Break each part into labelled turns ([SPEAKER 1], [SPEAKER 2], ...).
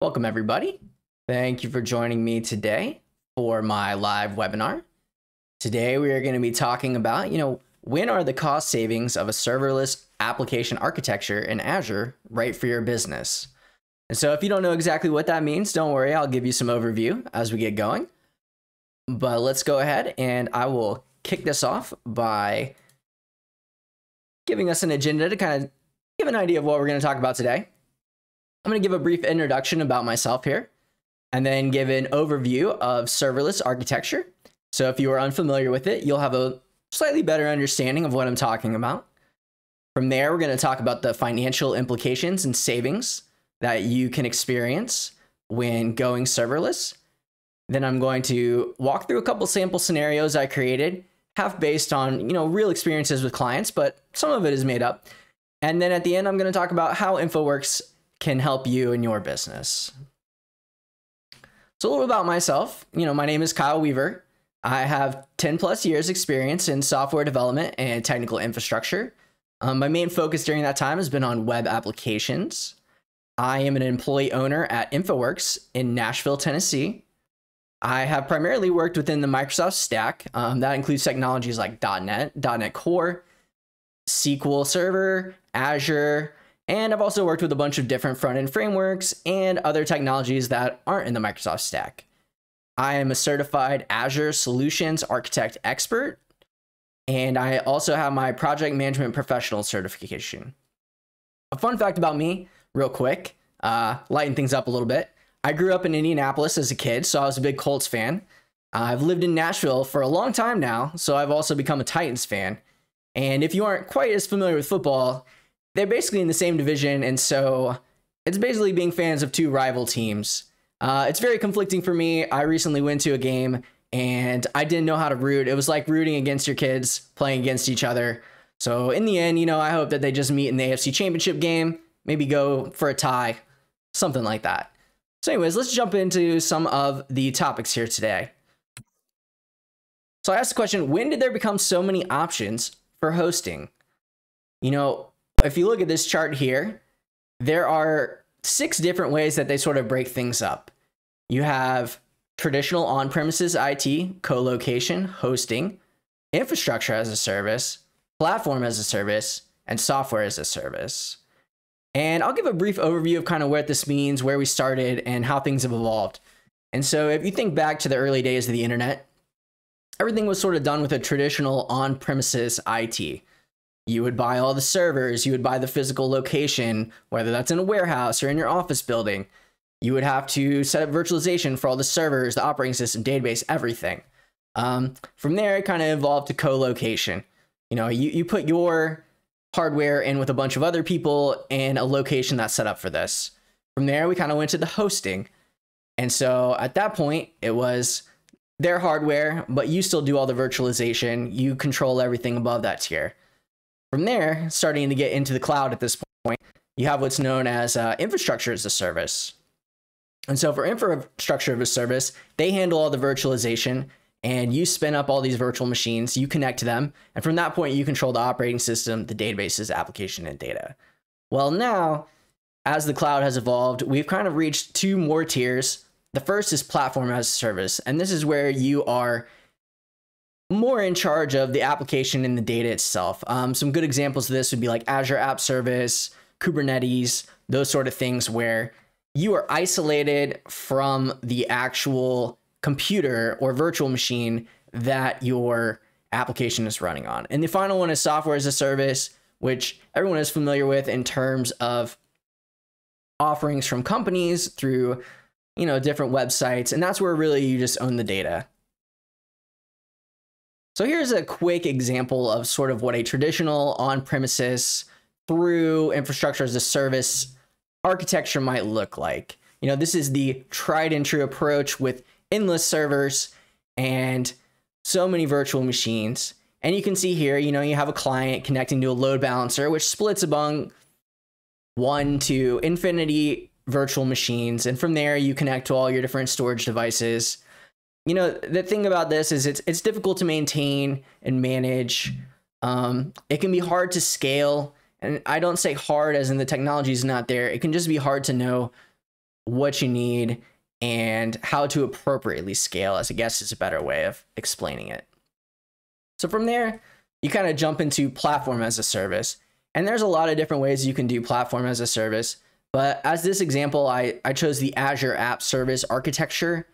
[SPEAKER 1] Welcome, everybody. Thank you for joining me today for my live webinar. Today, we are going to be talking about, when are the cost savings of a serverless application architecture in Azure right for your business? And so if you don't know exactly what that means, don't worry, I'll give you some overview as we get going. But let's go ahead and I will kick this off by giving us an agenda to kind of give an idea of what we're going to talk about today. I'm going to give a brief introduction about myself here, and then give an overview of serverless architecture. So if you are unfamiliar with it, you'll have a slightly better understanding of what I'm talking about. From there, we're going to talk about the financial implications and savings that you can experience when going serverless. Then I'm going to walk through a couple sample scenarios I created, half based on, real experiences with clients, but some of it is made up. And then at the end, I'm going to talk about how InfoWorks can help you in your business. So a little about myself. My name is Kyle Weaver. I have 10 plus years experience in software development and technical infrastructure. My main focus during that time has been on web applications. I am an employee owner at InfoWorks in Nashville, Tennessee. I have primarily worked within the Microsoft stack. That includes technologies like .NET, .NET Core, SQL Server, Azure, and I've also worked with a bunch of different front-end frameworks and other technologies that aren't in the Microsoft stack. I am a certified Azure Solutions Architect Expert, and I also have my Project Management Professional certification. A fun fact about me, real quick, lighten things up a little bit. I grew up in Indianapolis as a kid, so I was a big Colts fan. I've lived in Nashville for a long time now, so I've also become a Titans fan. And if you aren't quite as familiar with football, they're basically in the same division, and so it's basically being fans of two rival teams. It's very conflicting for me. I recently went to a game, and I didn't know how to root. It was like rooting against your kids, playing against each other. So in the end, I hope that they just meet in the AFC Championship game, maybe go for a tie, something like that. So anyways, let's jump into some of the topics here today. So I asked the question, when did there become so many options for hosting? If you look at this chart here, there are 6 different ways that they sort of break things up. You have traditional on-premises IT, co-location, hosting, infrastructure as a service, platform as a service, and software as a service. And I'll give a brief overview of kind of what this means, where we started, and how things have evolved. And so if you think back to the early days of the internet, everything was sort of done with a traditional on-premises IT. You would buy all the servers, you would buy the physical location, whether that's in a warehouse or in your office building. You would have to set up virtualization for all the servers, the operating system, database, everything. From there, it kind of evolved to co-location. You put your hardware in with a bunch of other people in a location that's set up for this. From there, we kind of went to the hosting. And so at that point, it was their hardware, but you still do all the virtualization. You control everything above that tier. From there, starting to get into the cloud at this point, you have what's known as infrastructure as a service. And so for infrastructure as a service, they handle all the virtualization, and you spin up all these virtual machines, you connect to them, and from that point, you control the operating system, the databases, application, and data. Well, now, as the cloud has evolved, we've kind of reached 2 more tiers. The first is platform as a service, and this is where you are more in charge of the application and the data itself. Some good examples of this would be like Azure App Service, Kubernetes, those sort of things where you are isolated from the actual computer or virtual machine that your application is running on. And the final one is software as a service, which everyone is familiar with in terms of offerings from companies through, different websites. And that's where really you just own the data. So here's a quick example of sort of what a traditional on-premises through infrastructure as a service architecture might look like. This is the tried and true approach with endless servers and so many virtual machines. And you can see here, you have a client connecting to a load balancer, which splits among 1 to infinity virtual machines. And from there, you connect to all your different storage devices. The thing about this is it's difficult to maintain and manage. It can be hard to scale And I don't say hard as in the technology is not there. It can just be hard to know what you need, and how to appropriately scale, as I guess is a better way of explaining it. So from there, you kind of jump into platform as a service. And there's a lot of different ways you can do platform as a service. But as this example, I chose the Azure App Service Architecture.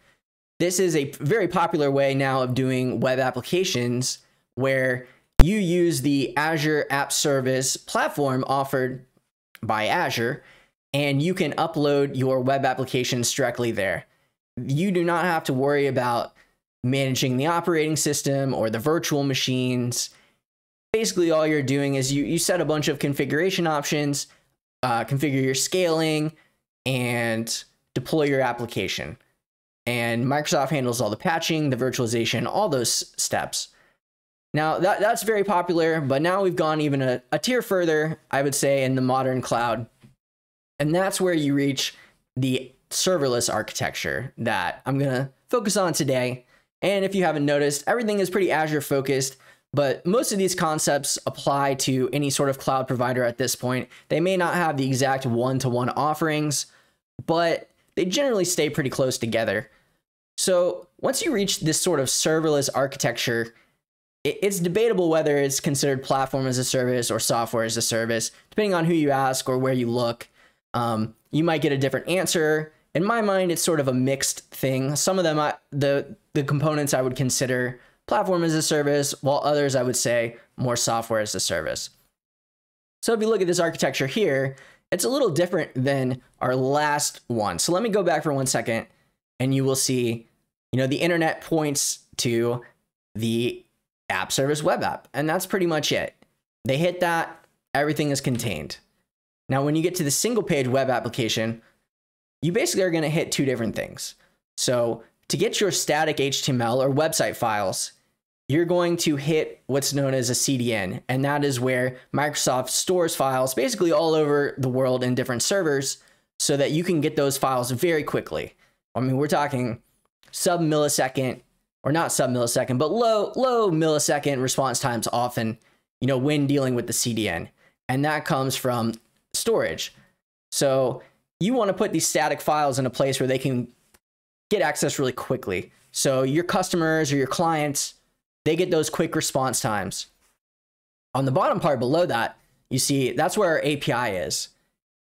[SPEAKER 1] This is a very popular way now of doing web applications where you use the Azure App Service platform offered by Azure, and you can upload your web applications directly there. You do not have to worry about managing the operating system or the virtual machines. Basically, all you're doing is you set a bunch of configuration options, configure your scaling, and deploy your application. And Microsoft handles all the patching, the virtualization, all those steps. Now, that's very popular, but now we've gone even a tier further, I would say, in the modern cloud. And that's where you reach the serverless architecture that I'm going to focus on today. And if you haven't noticed, everything is pretty Azure focused, but most of these concepts apply to any sort of cloud provider at this point. They may not have the exact one-to-one offerings, but they generally stay pretty close together. So once you reach this sort of serverless architecture, it's debatable whether it's considered platform as a service or software as a service, depending on who you ask or where you look. You might get a different answer. In my mind, it's sort of a mixed thing. Some of them, the components I would consider platform as a service, while others I would say more software as a service. So if you look at this architecture here, it's a little different than our last one. So let me go back for 1 second, and you will see, the internet points to the app service web app, and that's pretty much it. They hit that, everything is contained. Now, when you get to the single page web application, you basically are going to hit two different things. So to get your static HTML or website files, you're going to hit what's known as a CDN, and that is where Microsoft stores files basically all over the world in different servers so that you can get those files very quickly. I mean, we're talking sub-millisecond, or not sub-millisecond, but low millisecond response times often, when dealing with the CDN. And that comes from storage. So you want to put these static files in a place where they can get access really quickly. So your customers or your clients, they get those quick response times. On the bottom part below that, you see that's where our API is.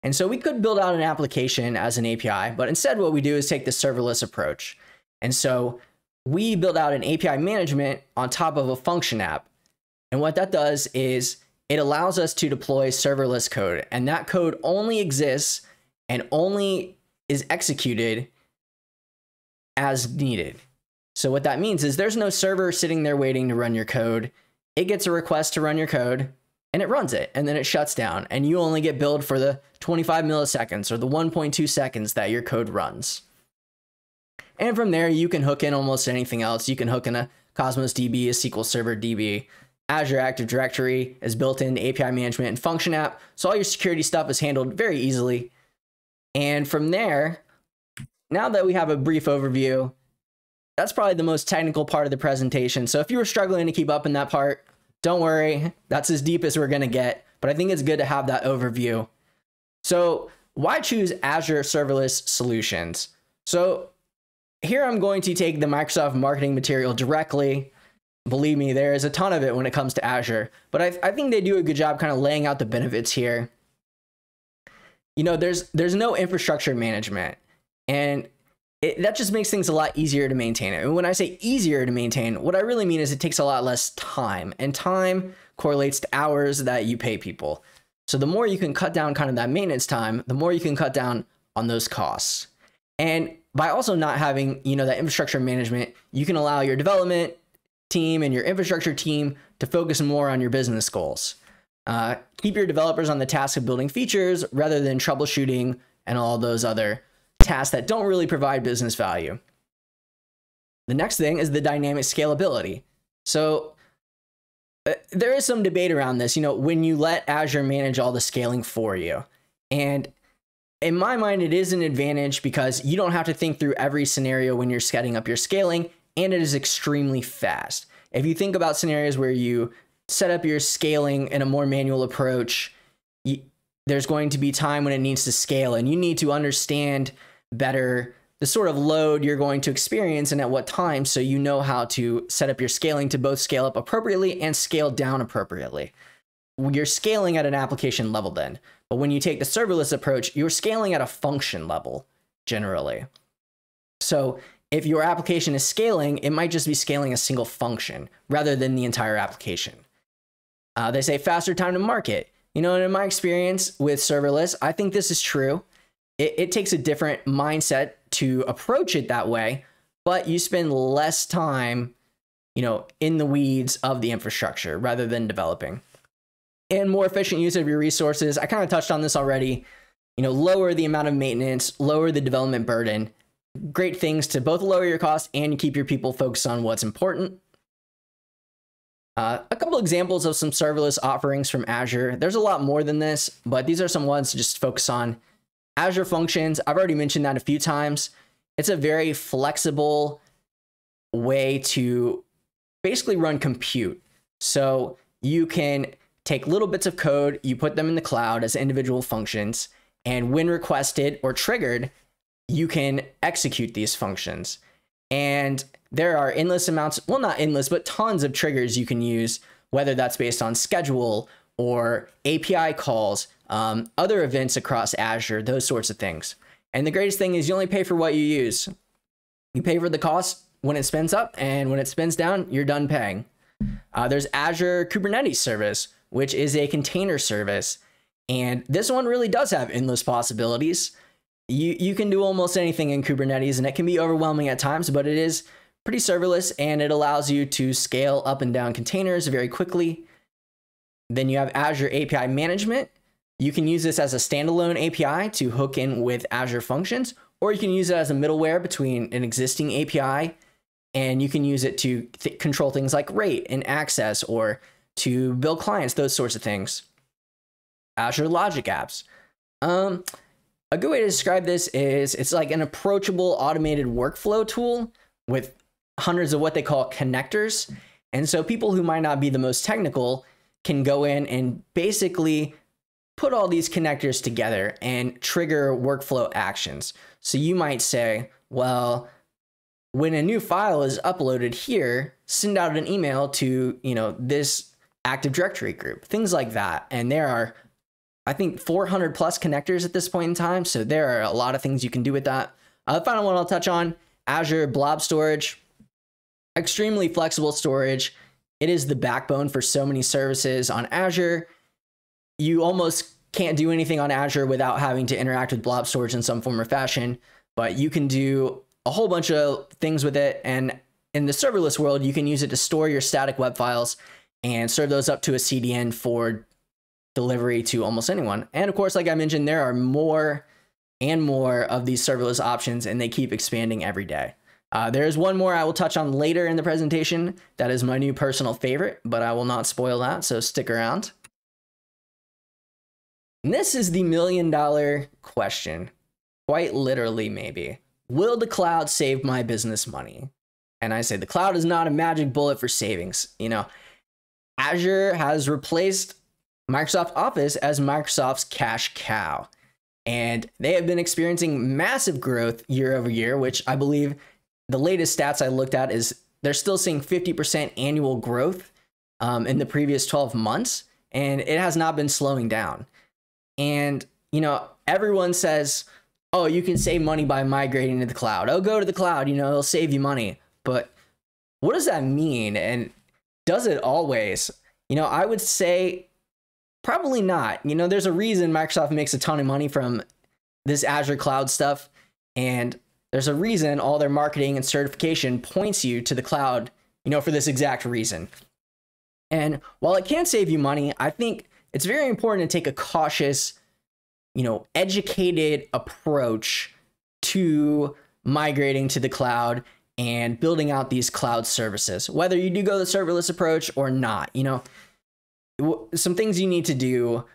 [SPEAKER 1] And so we could build out an application as an API, but instead what we do is take the serverless approach. And so we build out an API management on top of a function app. And what that does is it allows us to deploy serverless code. And that code only exists and only is executed as needed. So what that means is there's no server sitting there waiting to run your code. It gets a request to run your code and it runs it, and then it shuts down, and you only get billed for the 25 milliseconds or the 1.2 seconds that your code runs. And from there, you can hook in almost anything else. You can hook in a Cosmos DB, a SQL Server DB. Azure Active Directory is built in API management and function app, so all your security stuff is handled very easily. And from there, now that we have a brief overview, that's probably the most technical part of the presentation. So if you were struggling to keep up in that part, don't worry, that's as deep as we're going to get, but I think it's good to have that overview. So why choose Azure Serverless Solutions? So here I'm going to take the Microsoft marketing material directly. Believe me, there is a ton of it when it comes to Azure, but I think they do a good job kind of laying out the benefits here. There's no infrastructure management, and that just makes things a lot easier to maintain. And when I say easier to maintain, what I really mean is it takes a lot less time, and time correlates to hours that you pay people. So the more you can cut down kind of that maintenance time, the more you can cut down on those costs. And by also not having, that infrastructure management, you can allow your development team and your infrastructure team to focus more on your business goals. Keep your developers on the task of building features rather than troubleshooting and all those other tasks that don't really provide business value. The next thing is the dynamic scalability. So there is some debate around this, when you let Azure manage all the scaling for you. And in my mind, it is an advantage because you don't have to think through every scenario when you're setting up your scaling, and it is extremely fast. If you think about scenarios where you set up your scaling in a more manual approach, there's going to be time when it needs to scale, and you need to understand better the sort of load you're going to experience and at what time, so you know how to set up your scaling to both scale up appropriately and scale down appropriately. You're scaling at an application level then, but when you take the serverless approach, you're scaling at a function level generally. So if your application is scaling, it might just be scaling a single function rather than the entire application. They say faster time to market. And in my experience with serverless, I think this is true. It takes a different mindset to approach it that way, but you spend less time, in the weeds of the infrastructure rather than developing. And more efficient use of your resources. I kind of touched on this already. Lower the amount of maintenance, lower the development burden. Great things to both lower your cost and keep your people focused on what's important. A couple examples of some serverless offerings from Azure. There's a lot more than this, but these are some ones to just focus on. Azure Functions, I've already mentioned that a few times. It's a very flexible way to basically run compute. So you can take little bits of code, you put them in the cloud as individual functions, and when requested or triggered, you can execute these functions. And there are endless amounts, well, not endless, but tons of triggers you can use, whether that's based on schedule or API calls, other events across Azure, those sorts of things. And the greatest thing is you only pay for what you use. You pay for the cost when it spins up, and when it spins down, you're done paying. There's Azure Kubernetes Service, which is a container service. And this one really does have endless possibilities. You can do almost anything in Kubernetes, and it can be overwhelming at times, but it is pretty serverless, and it allows you to scale up and down containers very quickly. Then you have Azure API Management. You can use this as a standalone API to hook in with Azure Functions, or you can use it as a middleware between an existing API, and you can use it to control things like rate and access, or to build clients, those sorts of things. Azure Logic Apps. A good way to describe this is it's like an approachable automated workflow tool with hundreds of what they call connectors. And so people who might not be the most technical can go in and basically put all these connectors together and trigger workflow actions. So you might say, well, when a new file is uploaded here, send out an email to, this Active Directory group, things like that. And there are, I think, 400 plus connectors at this point in time. So there are a lot of things you can do with that. The final one I'll touch on, Azure Blob Storage. Extremely flexible storage. It is the backbone for so many services on Azure. You almost can't do anything on Azure without having to interact with blob storage in some form or fashion, but you can do a whole bunch of things with it. And in the serverless world, you can use it to store your static web files and serve those up to a CDN for delivery to almost anyone. And of course, like I mentioned, there are more and more of these serverless options, and they keep expanding every day. There is one more I will touch on later in the presentation. That is my new personal favorite, but I will not spoil that, so stick around. And this is the million-dollar question, quite literally maybe. Will the cloud save my business money? And I say the cloud is not a magic bullet for savings. Azure has replaced Microsoft Office as Microsoft's cash cow. And they have been experiencing massive growth year over year, which I believe the latest stats I looked at is they're still seeing 50% annual growth in the previous 12 months, and it has not been slowing down. And, everyone says, oh, you can save money by migrating to the cloud. Oh, go to the cloud, it'll save you money. But what does that mean? And does it always? I would say probably not. There's a reason Microsoft makes a ton of money from this Azure cloud stuff. And there's a reason all their marketing and certification points you to the cloud, for this exact reason. And while it can save you money, I think it's very important to take a cautious, educated approach to migrating to the cloud and building out these cloud services, whether you do go the serverless approach or not. Some things you need to do,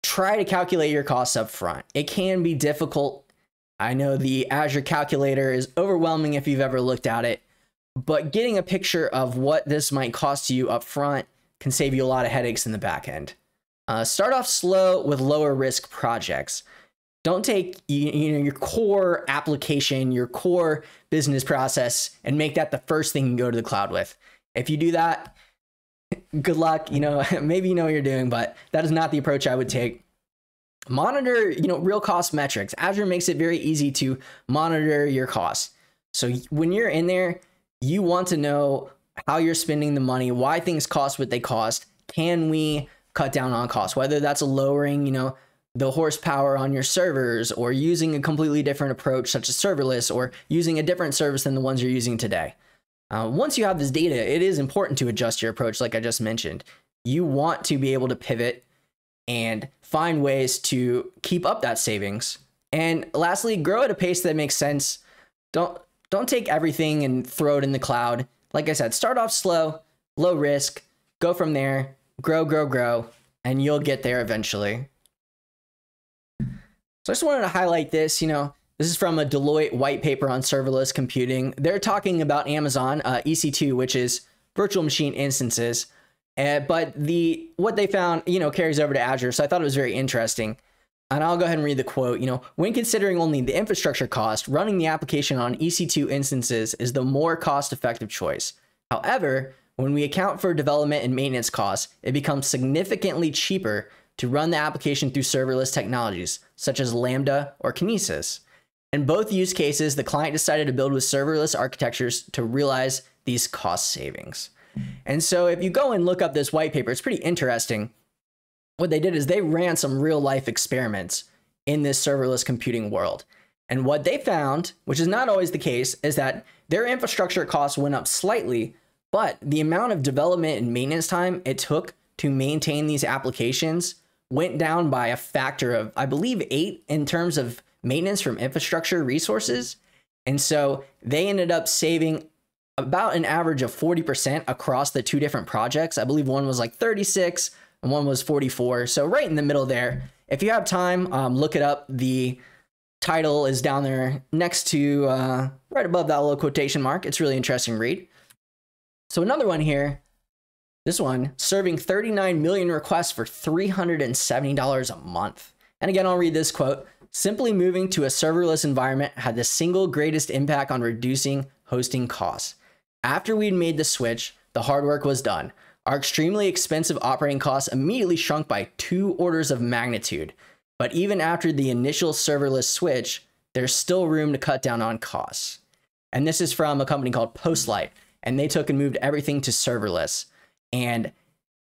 [SPEAKER 1] try to calculate your costs up front. It can be difficult. I know the Azure calculator is overwhelming if you've ever looked at it, but getting a picture of what this might cost you up front can save you a lot of headaches in the back end. Start off slow with lower risk projects. Don't take your core application, your core business process, and make that the first thing you go to the cloud with. If you do that, good luck. Maybe you know what you're doing, but that is not the approach I would take. Monitor, real cost metrics. Azure makes it very easy to monitor your costs. So when you're in there, you want to know how you're spending the money, why things cost what they cost. Can we cut down on costs? Whether that's lowering, the horsepower on your servers, or using a completely different approach such as serverless, or using a different service than the ones you're using today. Once you have this data, it is important to adjust your approach like I just mentioned. You want to be able to pivot and find ways to keep up that savings. And lastly, grow at a pace that makes sense. Don't take everything and throw it in the cloud. Like I said, start off slow, low risk, go from there, grow, and you'll get there eventually. So I just wanted to highlight this. This is from a Deloitte white paper on serverless computing. They're talking about Amazon EC2, which is virtual machine instances. But what they found, carries over to Azure. So I thought it was very interesting. And I'll go ahead and read the quote. When considering only the infrastructure cost, running the application on EC2 instances is the more cost-effective choice. However, when we account for development and maintenance costs, it becomes significantly cheaper to run the application through serverless technologies, such as Lambda or Kinesis. In both use cases, the client decided to build with serverless architectures to realize these cost savings. And so if you go and look up this white paper, it's pretty interesting. What they did is they ran some real life experiments in this serverless computing world. And what they found, which is not always the case, is that their infrastructure costs went up slightly, but the amount of development and maintenance time it took to maintain these applications went down by a factor of, I believe, 8 in terms of maintenance from infrastructure resources. And so they ended up saving about an average of 40% across the two different projects. I believe one was like 36 and one was 44. So right in the middle there. If you have time, look it up. The title is down there next to, right above that little quotation mark. It's really interesting read. So another one here, this one, serving 39 million requests for $370 a month. And again, I'll read this quote. Simply moving to a serverless environment had the single greatest impact on reducing hosting costs. After we'd made the switch, the hard work was done. Our extremely expensive operating costs immediately shrunk by 2 orders of magnitude. But even after the initial serverless switch, there's still room to cut down on costs. And this is from a company called Postlight, and they took and moved everything to serverless. And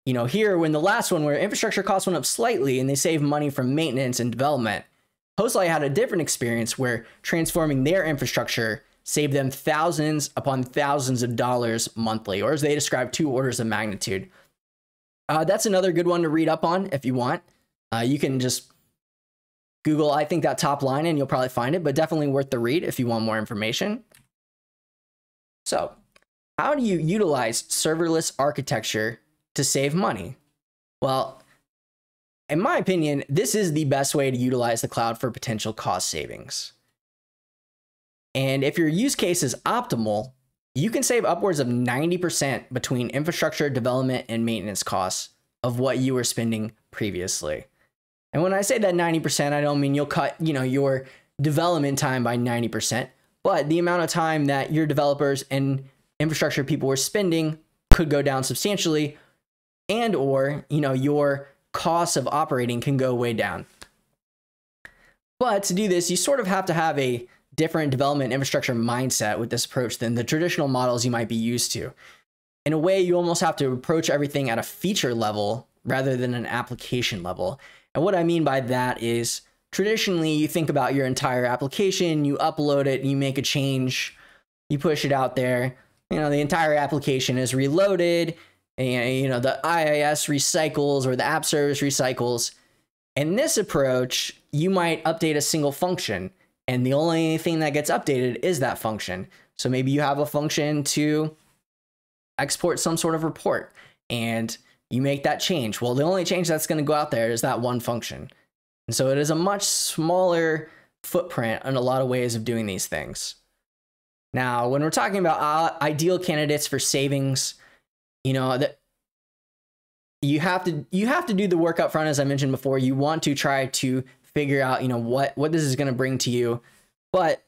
[SPEAKER 1] here, when the last one where infrastructure costs went up slightly and they saved money from maintenance and development, Postlight had a different experience where transforming their infrastructure saved them thousands upon thousands of dollars monthly, or as they describe, 2 orders of magnitude. That's another good one to read up on if you want. You can just Google, I think, that top line and you'll probably find it, but definitely worth the read if you want more information. So, how do you utilize serverless architecture to save money? Well, in my opinion, this is the best way to utilize the cloud for potential cost savings. And if your use case is optimal, you can save upwards of 90% between infrastructure development and maintenance costs of what you were spending previously. And when I say that 90%, I don't mean you'll cut, your development time by 90%, but the amount of time that your developers and infrastructure people were spending could go down substantially, and or, your costs of operating can go way down. But to do this, you sort of have to have a different development infrastructure mindset with this approach than the traditional models you might be used to. In a way, you almost have to approach everything at a feature level rather than an application level. And what I mean by that is, traditionally, you think about your entire application, you upload it, you make a change, you push it out there, the entire application is reloaded, and the IIS recycles or the app service recycles. In this approach, you might update a single function, and the only thing that gets updated is that function. So maybe you have a function to export some sort of report, and you make that change. Well, the only change that's going to go out there is that one function. And so it is a much smaller footprint in a lot of ways of doing these things. Now, when we're talking about ideal candidates for savings, that you have to do the work up front, as I mentioned before. You want to try to figure out, what this is going to bring to you. But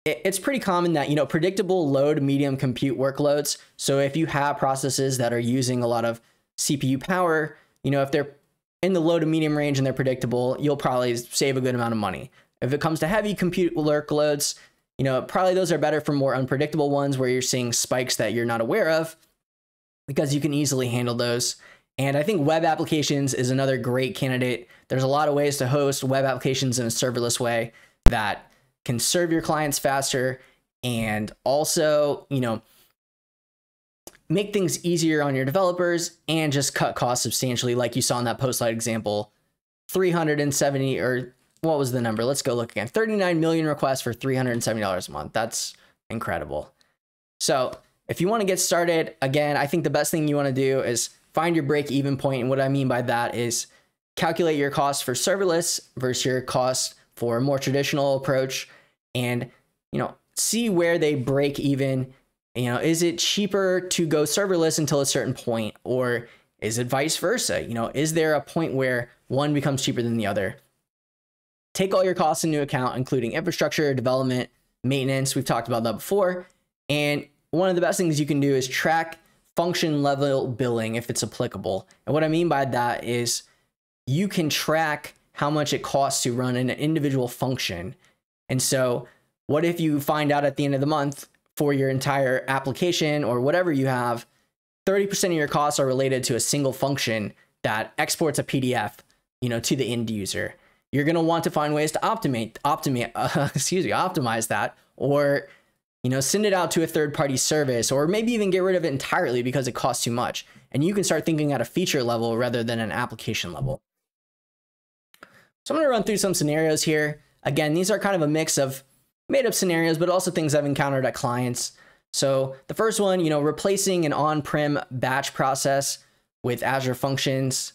[SPEAKER 1] it's pretty common that, predictable low to medium compute workloads. So if you have processes that are using a lot of CPU power, if they're in the low to medium range and they're predictable, you'll probably save a good amount of money. If it comes to heavy compute workloads, probably those are better for more unpredictable ones where you're seeing spikes that you're not aware of, because you can easily handle those. And I think web applications is another great candidate. There's a lot of ways to host web applications in a serverless way that can serve your clients faster and also, make things easier on your developers and just cut costs substantially. Like you saw in that Postlight example, 370, or what was the number? Let's go look again. 39 million requests for $370 a month. That's incredible. So if you want to get started, again, I think the best thing you want to do is find your break-even point. And what I mean by that is calculate your cost for serverless versus your cost for a more traditional approach, and see where they break even. Is it cheaper to go serverless until a certain point, or is it vice versa? Is there a point where one becomes cheaper than the other? Take all your costs into account, including infrastructure, development, maintenance. We've talked about that before. And one of the best things you can do is track function level billing if it's applicable. And what I mean by that is you can track how much it costs to run an individual function. And so what if you find out at the end of the month, for your entire application or whatever you have, 30% of your costs are related to a single function that exports a PDF, to the end user. You're going to want to find ways to optimize that, or, send it out to a third-party service, or maybe even get rid of it entirely because it costs too much. And you can start thinking at a feature level rather than an application level. So I'm going to run through some scenarios here. Again, these are kind of a mix of made up scenarios, but also things I've encountered at clients. So the first one, replacing an on-prem batch process with Azure functions.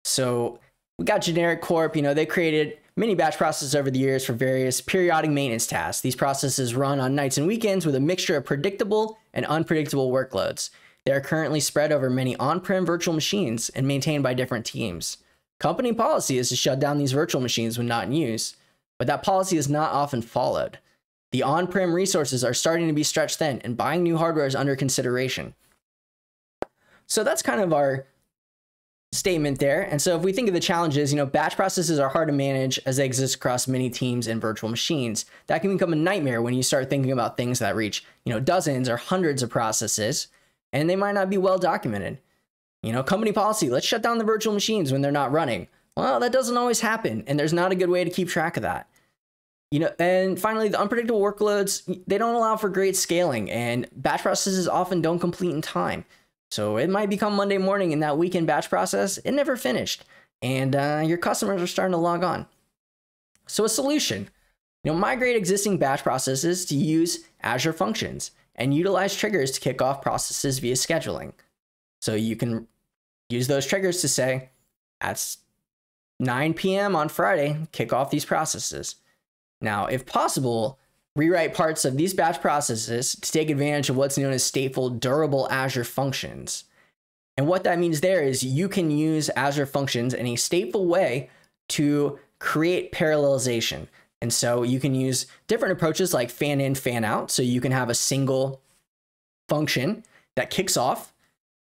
[SPEAKER 1] So we got Generic Corp, they created many batch processes over the years for various periodic maintenance tasks. These processes run on nights and weekends with a mixture of predictable and unpredictable workloads. They are currently spread over many on-prem virtual machines and maintained by different teams. Company policy is to shut down these virtual machines when not in use, but that policy is not often followed. The on-prem resources are starting to be stretched thin, and buying new hardware is under consideration. So that's kind of our statement there. And so if we think of the challenges, batch processes are hard to manage as they exist across many teams and virtual machines. That can become a nightmare when you start thinking about things that reach, dozens or hundreds of processes, and they might not be well documented. Company policy, let's shut down the virtual machines when they're not running. Well, that doesn't always happen, and there's not a good way to keep track of that. And finally, the unpredictable workloads, they don't allow for great scaling, and batch processes often don't complete in time. So it might become Monday morning and that weekend batch process, it never finished, and your customers are starting to log on. So a solution, migrate existing batch processes to use Azure functions and utilize triggers to kick off processes via scheduling. So you can use those triggers to say, at 9 p.m. on Friday, kick off these processes. Now, if possible, rewrite parts of these batch processes to take advantage of what's known as stateful durable Azure functions. And what that means there is you can use Azure functions in a stateful way to create parallelization. And so you can use different approaches like fan in, fan out. So you can have a single function that kicks off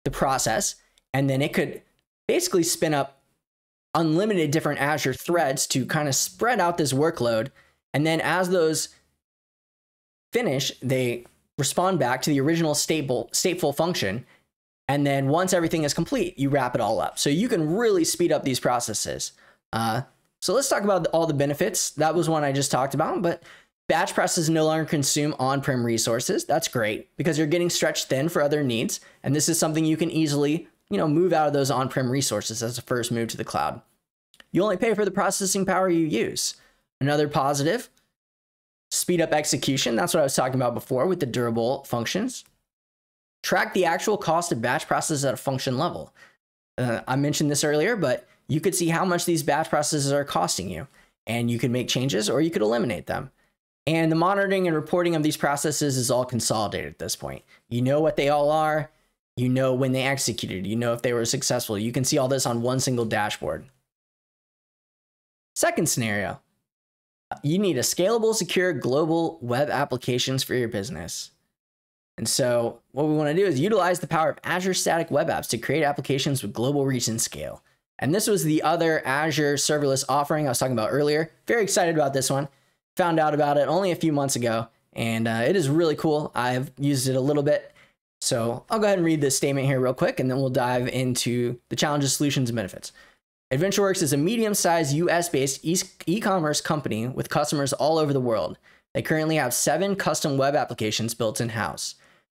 [SPEAKER 1] the process, and then it could basically spin up unlimited different Azure threads to kind of spread out this workload. And then as those finish, they respond back to the original stateful function. And then once everything is complete, you wrap it all up. So you can really speed up these processes. So let's talk about all the benefits. That was one I just talked about, but batch processes no longer consume on-prem resources. That's great because you're getting stretched thin for other needs. And this is something you can easily, move out of those on-prem resources as a first move to the cloud. You only pay for the processing power you use. Another positive, speed up execution. That's what I was talking about before with the durable functions. Track the actual cost of batch processes at a function level. I mentioned this earlier, but you could see how much these batch processes are costing you, and you can make changes or you could eliminate them. And the monitoring and reporting of these processes is all consolidated at this point. You know what they all are. You know when they executed. You know if they were successful. You can see all this on one single dashboard. Second scenario, you need a scalable, secure global web applications for your business. And so what we want to do is utilize the power of Azure Static Web Apps to create applications with global reach and scale. And this was the other Azure serverless offering I was talking about earlier. Very excited about this one. Found out about it only a few months ago, and it is really cool. I've used it a little bit. So I'll go ahead and read this statement here real quick, and then we'll dive into the challenges, solutions, and benefits. AdventureWorks is a medium-sized US-based e-commerce company with customers all over the world. They currently have 7 custom web applications built in-house.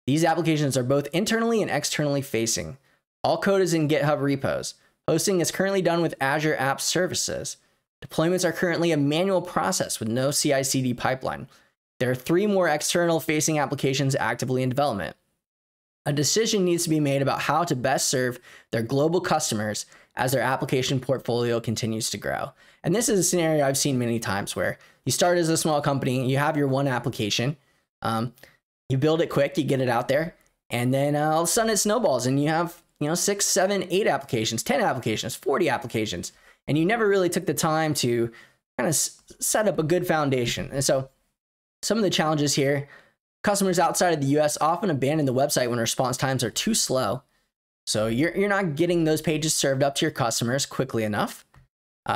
[SPEAKER 1] These applications are both internally and externally facing. All code is in GitHub repos. Hosting is currently done with Azure App Services. Deployments are currently a manual process with no CI/CD pipeline. There are 3 more external-facing applications actively in development. A decision needs to be made about how to best serve their global customers as their application portfolio continues to grow. And this is a scenario I've seen many times where you start as a small company, you have your one application, you build it quick, you get it out there, and then all of a sudden it snowballs and you have 6, 7, 8 applications, 10 applications, 40 applications, and you never really took the time to kind of set up a good foundation. And so some of the challenges here, customers outside of the US often abandon the website when response times are too slow. So you're not getting those pages served up to your customers quickly enough.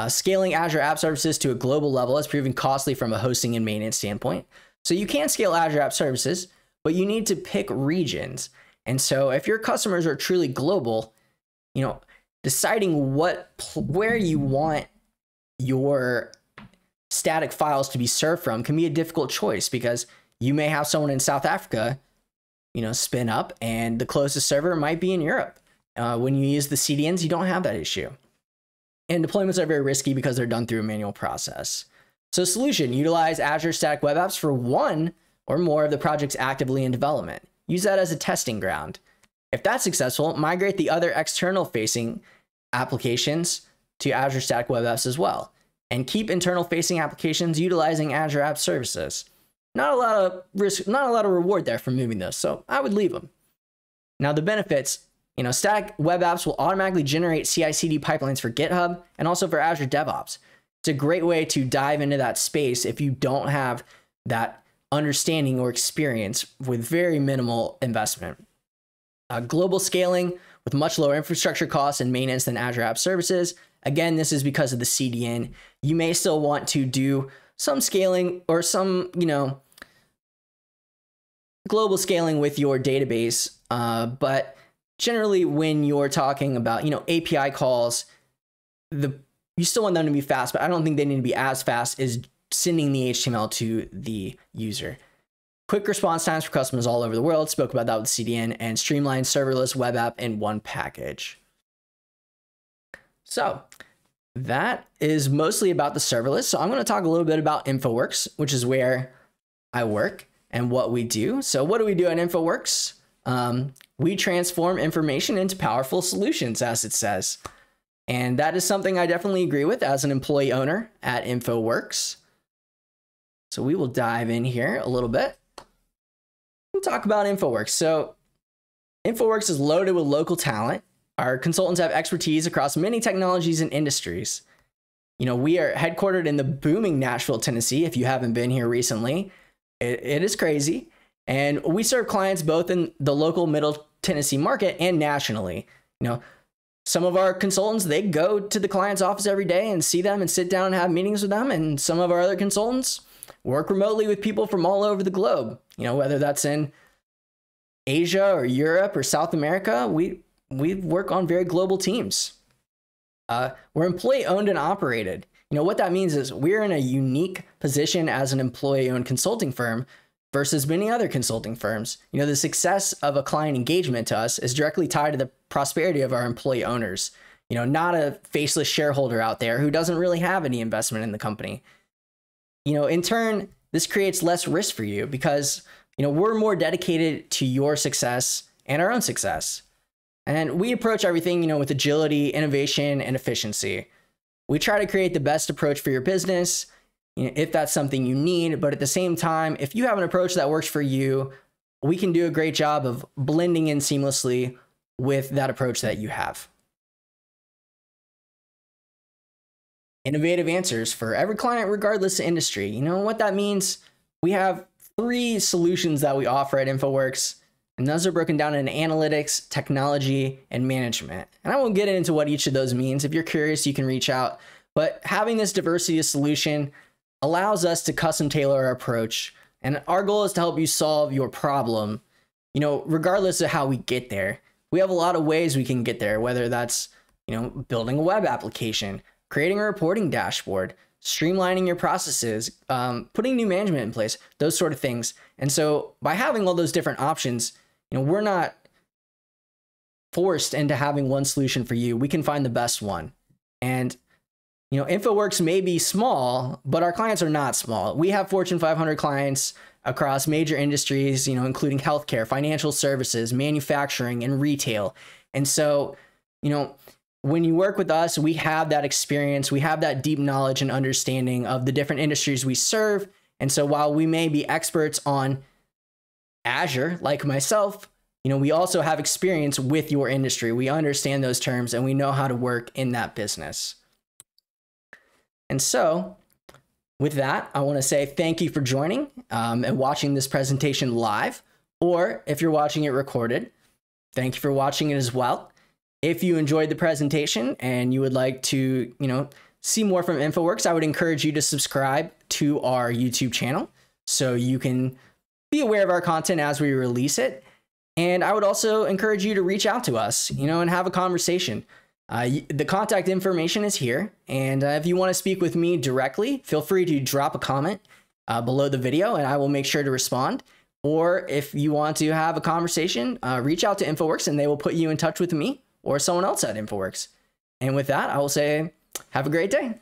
[SPEAKER 1] Scaling Azure App Services to a global level has proven costly from a hosting and maintenance standpoint. So you can scale Azure App Services, but you need to pick regions. And so if your customers are truly global, deciding where you want your static files to be served from can be a difficult choice, because you may have someone in South Africa, spin up, and the closest server might be in Europe. When you use the CDNs, you don't have that issue. And deployments are very risky because they're done through a manual process. So solution, utilize Azure Static Web Apps for one or more of the projects actively in development. Use that as a testing ground. If that's successful, migrate the other external facing applications to Azure Static Web Apps as well. And keep internal facing applications utilizing Azure App Services. Not a lot of risk, not a lot of reward there for moving those, so I would leave them. Now the benefits, Static Web Apps will automatically generate CI/CD pipelines for GitHub and also for Azure DevOps. It's a great way to dive into that space if you don't have that understanding or experience with very minimal investment. Global scaling with much lower infrastructure costs and maintenance than Azure App Services. Again, this is because of the CDN. You may still want to do some scaling or some, global scaling with your database, but generally when you're talking about, API calls, you still want them to be fast, but I don't think they need to be as fast as sending the HTML to the user. Quick response times for customers all over the world. Spoke about that with CDN, and streamlined serverless web app in one package. So that is mostly about the serverless. So I'm going to talk a little bit about InfoWorks, which is where I work and what we do. So what do we do at InfoWorks? We transform information into powerful solutions, as it says. And that is something I definitely agree with as an employee owner at InfoWorks. So we will dive in here a little bit and talk about InfoWorks. So InfoWorks is loaded with local talent. Our consultants have expertise across many technologies and industries. We are headquartered in the booming Nashville, Tennessee. If you haven't been here recently, it is crazy. And we serve clients both in the local Middle Tennessee market and nationally. Some of our consultants, they go to the client's office every day and see them and sit down and have meetings with them. And some of our other consultants work remotely with people from all over the globe. Whether that's in Asia or Europe or South America, we work on very global teams. We're employee owned and operated. What that means is we're in a unique position as an employee owned consulting firm versus many other consulting firms. The success of a client engagement to us is directly tied to the prosperity of our employee owners. Not a faceless shareholder out there who doesn't really have any investment in the company. In turn, this creates less risk for you because, we're more dedicated to your success and our own success. And we approach everything, with agility, innovation, and efficiency. We try to create the best approach for your business, if that's something you need. But at the same time, if you have an approach that works for you, we can do a great job of blending in seamlessly with that approach that you have. innovative answers for every client, regardless of industry. You know what that means? We have 3 solutions that we offer at InfoWorks, and those are broken down in analytics, technology, and management. And I won't get into what each of those means. If you're curious, you can reach out. But having this diversity of solution allows us to custom tailor our approach. And our goal is to help you solve your problem, you know, regardless of how we get there. We have a lot of ways we can get there, whether that's, you know, building a web application, creating a reporting dashboard, streamlining your processes, putting new management in place, those sort of things. And so by having all those different options, you know, we're not forced into having one solution for you. We can find the best one. And you know, InfoWorks may be small, but our clients are not small. We have Fortune 500 clients across major industries, you know, including healthcare, financial services, manufacturing, and retail. And so, you know, when you work with us, we have that experience, we have that deep knowledge and understanding of the different industries we serve. And so while we may be experts on Azure, like myself, you know, we also have experience with your industry. We understand those terms and we know how to work in that business. And so with that, I want to say thank you for joining and watching this presentation live, or if you're watching it recorded, thank you for watching it as well. If you enjoyed the presentation and you would like to, you know, see more from InfoWorks, I would encourage you to subscribe to our YouTube channel so you can be aware of our content as we release it. And I would also encourage you to reach out to us, you know, and have a conversation. The contact information is here, and if you want to speak with me directly, feel free to drop a comment below the video and I will make sure to respond. Or if you want to have a conversation, reach out to InfoWorks and they will put you in touch with me or someone else at InfoWorks. And with that, I will say, have a great day.